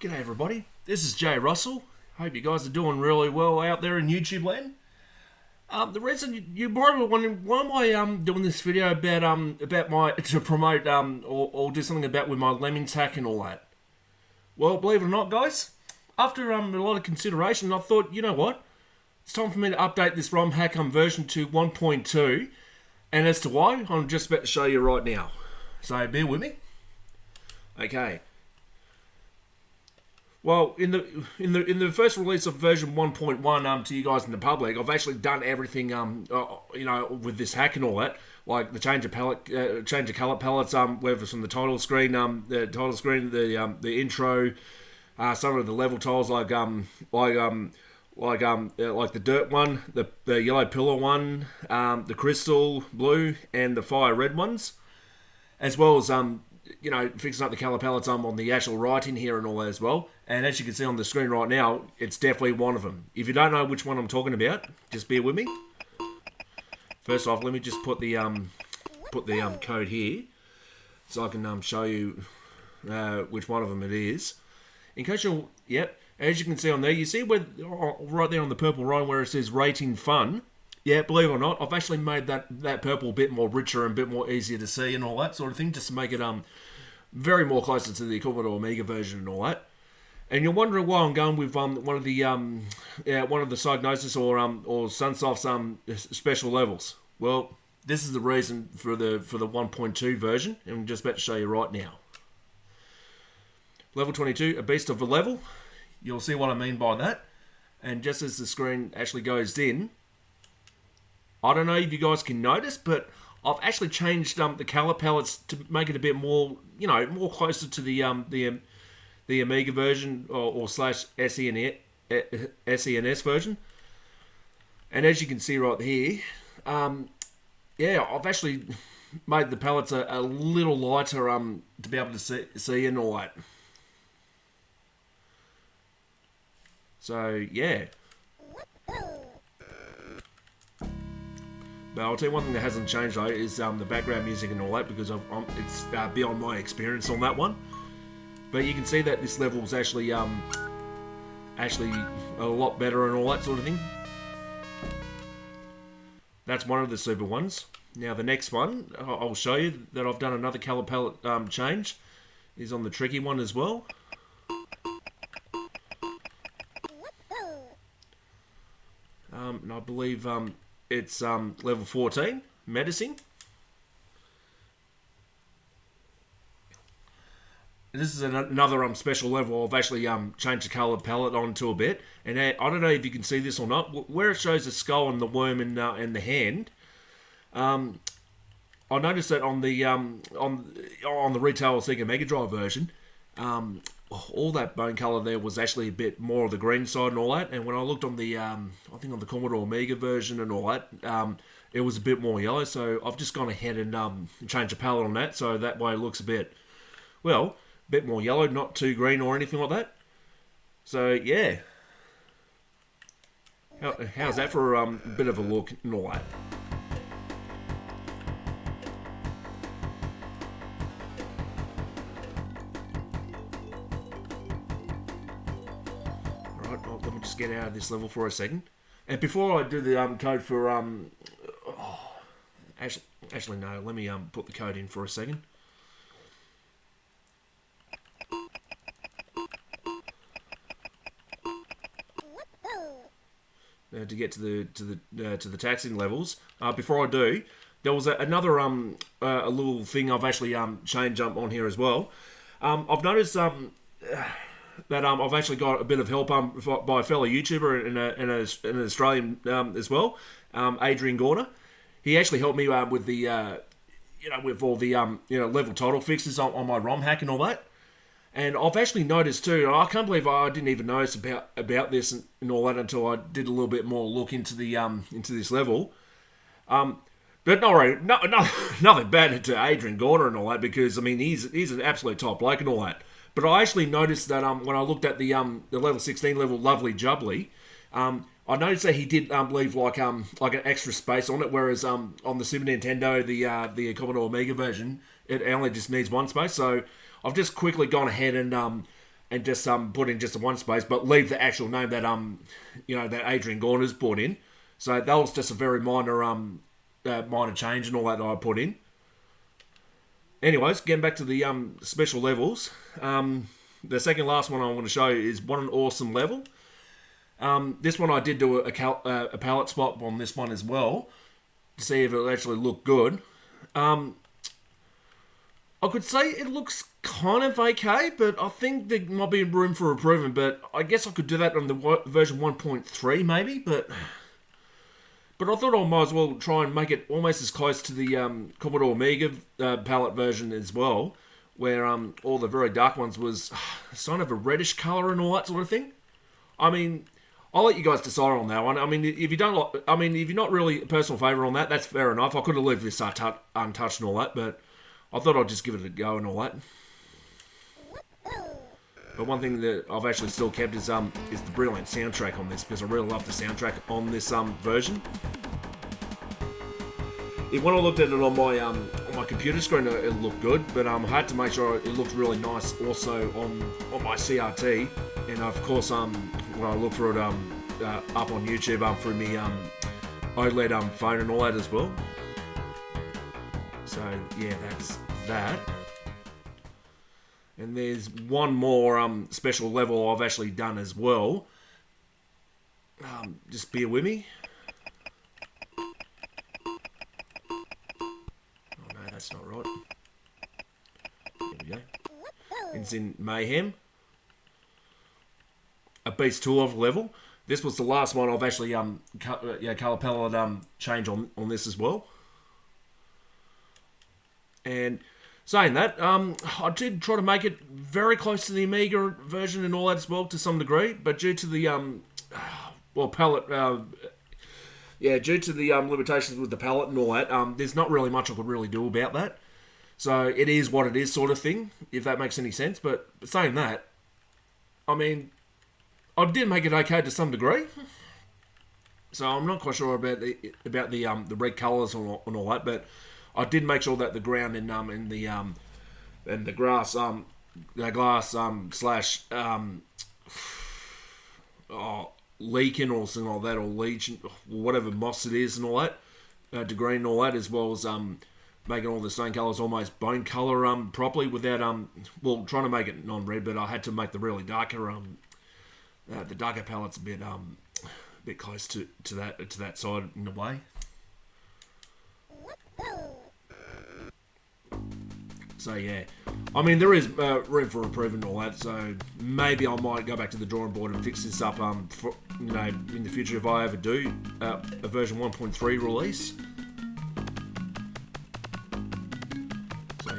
G'day everybody, this is Jay Russell. Hope you guys are doing really well out there in YouTube land. The reason you're probably wondering why am I doing this video about my to promote or do something about with my Lemmings hack and all that. Well, believe it or not, guys, after a lot of consideration, I thought, you know what, it's time for me to update this ROM hack version to 1.2, and as to why, I'm just about to show you right now. So bear with me. Okay. Well, in the first release of version 1.1 to you guys in the public, I've actually done everything with this hack and all that, like the change of palette, change of color palettes, whether it's from the title screen, the intro, some of the level tiles like the dirt one, the yellow pillar one, the crystal blue, and the fire red ones, as well as fixing up the color palettes on the actual writing here and all that as well. And as you can see on the screen right now, it's definitely one of them. If you don't know which one I'm talking about, just bear with me. First off, let me just put the code here so I can show you which one of them it is. In case you're, as you can see on there, you see where right there on the purple line where it says rating fun. Yeah, believe it or not, I've actually made that purple a bit more richer and a bit more easier to see and all that sort of thing, just to make it very more closer to the Commodore Amiga version and all that. And you're wondering why I'm going with one of the Psygnosis or Sunsoft's special levels. Well, this is the reason for the 1.2 version, and I'm just about to show you right now. Level 22, a beast of a level. You'll see what I mean by that. And just as the screen actually goes in, I don't know if you guys can notice, but I've actually changed the color palettes to make it a bit more, more closer to the Amiga version or slash SENS version. And as you can see right here, I've actually made the palettes a little lighter to be able to see and all that. So yeah. But I'll tell you one thing that hasn't changed though is the background music and all that, because it's beyond my experience on that one. But you can see that this level is actually a lot better and all that sort of thing. That's one of the super ones. Now the next one I'll show you that I've done another color palette change is on the tricky one as well. And I believe it's level 14, Medicine. This is another special level. I've actually changed the color palette onto a bit, and I don't know if you can see this or not. Where it shows the skull and the worm and the hand, I noticed that on the retail Sega Mega Drive version, all that bone color there was actually a bit more of the green side and all that. And when I looked on the, I think on the Commodore Amiga version and all that, it was a bit more yellow. So I've just gone ahead and changed the palette on that, so that way it looks a bit more yellow, not too green or anything like that. So yeah, how's that for a bit of a look and all that? Alright, well, let me just get out of this level for a second. And before I do the code for actually no, let me put the code in for a second. To get to the taxing levels. Before I do, there was another a little thing I've actually changed on here as well. I've noticed that I've actually got a bit of help by a fellow YouTuber and an Australian as well, Adrian Gorner. He actually helped me with the with all the level title fixes on my ROM hack and all that. And I've actually noticed too, I can't believe I didn't even notice about this and all that until I did a little bit more look into the into this level. But nothing bad to Adrian Gorder and all that, because I mean he's an absolute top bloke and all that. But I actually noticed that when I looked at the level 16 level Lovely Jubbly, I noticed that he did leave like an extra space on it, whereas on the Super Nintendo, the Commodore Amiga version, it only just needs one space. So I've just quickly gone ahead and and just put in just the one space, but leave the actual name that that Adrian Gorner's brought in. So that was just a very minor minor change and all that I put in. Anyways, getting back to the special levels. The second last one I want to show you is What an Awesome Level. This one I did do a palette swap on this one as well to see if it actually looked good. I could say it looks kind of okay, but I think there might be room for improvement. But I guess I could do that on the version 1.3 maybe. But I thought I might as well try and make it almost as close to the Commodore Amiga palette version as well, where all the very dark ones was kind of a reddish colour and all that sort of thing. I mean, I'll let you guys decide on that one. I mean, if you don't like, I mean, if you're not really a personal favourite on that, that's fair enough. I could have left this untouched and all that, but I thought I'd just give it a go and all that. But one thing that I've actually still kept is the brilliant soundtrack on this, because I really love the soundtrack on this version. When I looked at it on my computer screen, it looked good, but I had to make sure it looked really nice also on my CRT, and of course when I look for it up on YouTube through me OLED phone and all that as well. So yeah, that's that. And there's one more special level I've actually done as well. Just bear with me. Oh no, that's not right. There we go. It's in Mayhem. A Beast 2 of level. This was the last one I've actually color palette change on this as well. And saying that, I did try to make it very close to the Amiga version and all that as well to some degree, but due to the palette, due to the limitations with the palette and all that, there's not really much I could really do about that. So it is what it is, sort of thing, if that makes any sense. But saying that, I mean, I did make it okay to some degree. So I'm not quite sure about the red colours and all that, but I did make sure that the ground and the grass the glass slash leaking or something like that, or leaching, whatever moss it is and all that, to green and all that, as well as making all the stone colours almost bone colour properly without trying to make it non-red, but I had to make the really darker the darker palette's a bit close to that side in a way. So yeah, I mean, there is room for improvement and all that, so maybe I might go back to the drawing board and fix this up in the future if I ever do a version 1.3 release. So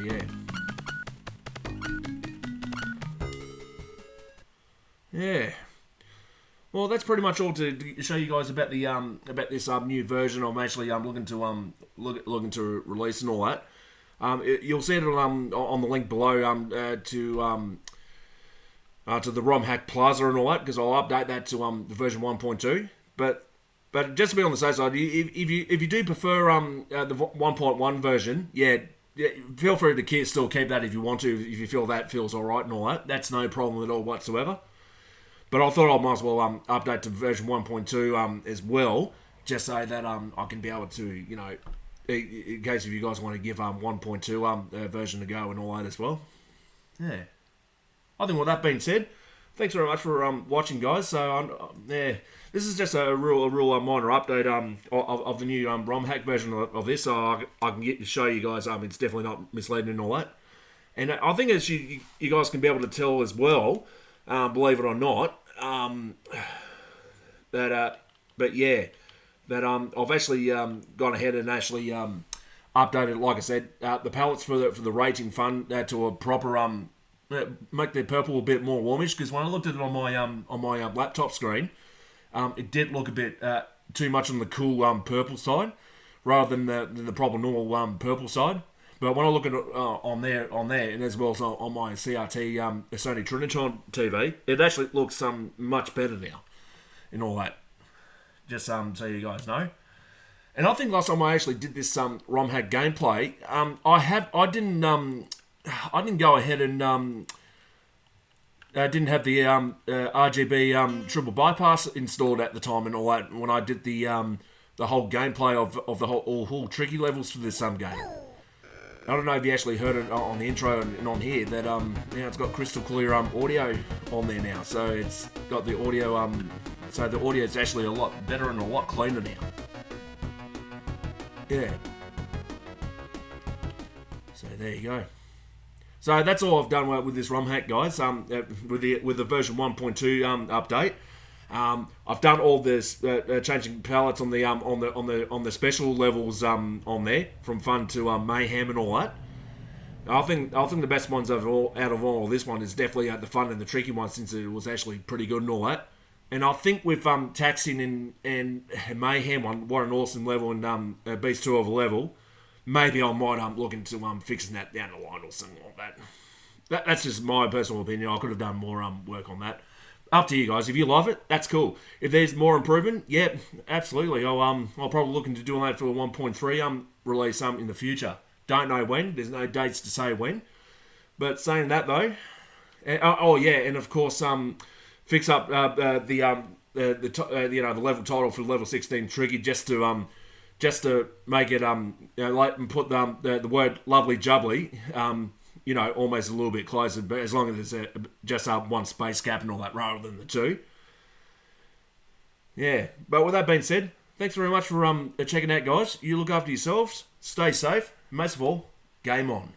yeah. Well, that's pretty much all to show you guys about the about this new version. I'm actually looking to release and all that. You'll see it on the link below to the ROM Hack Plaza and all that, because I'll update that to the version 1.2. But just to be on the safe side, if you do prefer the 1.1 version, yeah, feel free to still keep that if you want to, if you feel that feels alright and all that. That's no problem at all whatsoever. But I thought I might as well update to version 1.2 as well, just so that I can be able to, in case if you guys want to give 1.2 version a go and all that as well. Yeah. I think with that being said, thanks very much for watching, guys. So this is just a real minor update of the new ROM hack version of this, so I can show you guys it's definitely not misleading and all that. And I think as you guys can be able to tell as well, believe it or not, that I've actually gone ahead and actually updated, like I said, the palettes for the Raging Fun to a proper make the purple a bit more warmish, because when I looked at it on my laptop screen, it did look a bit too much on the cool purple side rather than the proper normal purple side. But when I look at it on there, and as well as on my CRT Sony Trinitron TV, it actually looks much better now and all that. Just so you guys know. And I think last time I actually did this ROM hack gameplay, I didn't go ahead and didn't have the RGB triple bypass installed at the time and all that when I did the whole gameplay of the whole tricky levels for this game. I don't know if you actually heard it on the intro and on here that now it's got crystal clear audio on there now, so it's got the audio so the audio is actually a lot better and a lot cleaner now. Yeah. So there you go. So that's all I've done with this ROM hack, guys. With the version 1.2 update. I've done all this changing palettes on the special levels on there from fun to mayhem and all that. I think the best ones out of all this one is definitely the fun and the tricky one, since it was actually pretty good and all that. And I think with Taxing and mayhem one, what an awesome level, and Beast 2 of a level, maybe I might look into fixing that down the line or something like that. That's just my personal opinion. I could have done more work on that. Up to you guys. If you love it, that's cool. If there's more improvement, yeah, absolutely. I'll probably look into doing that for the 1.3 release in the future. Don't know when. There's no dates to say when. But saying that though, and of course fix up the level title for level 16 tricky just to make it and put the word lovely jubbly almost a little bit closer, but as long as it's just one space gap and all that rather than the two. Yeah, but with that being said, thanks very much for checking out, guys. You look after yourselves, stay safe, and most of all, game on.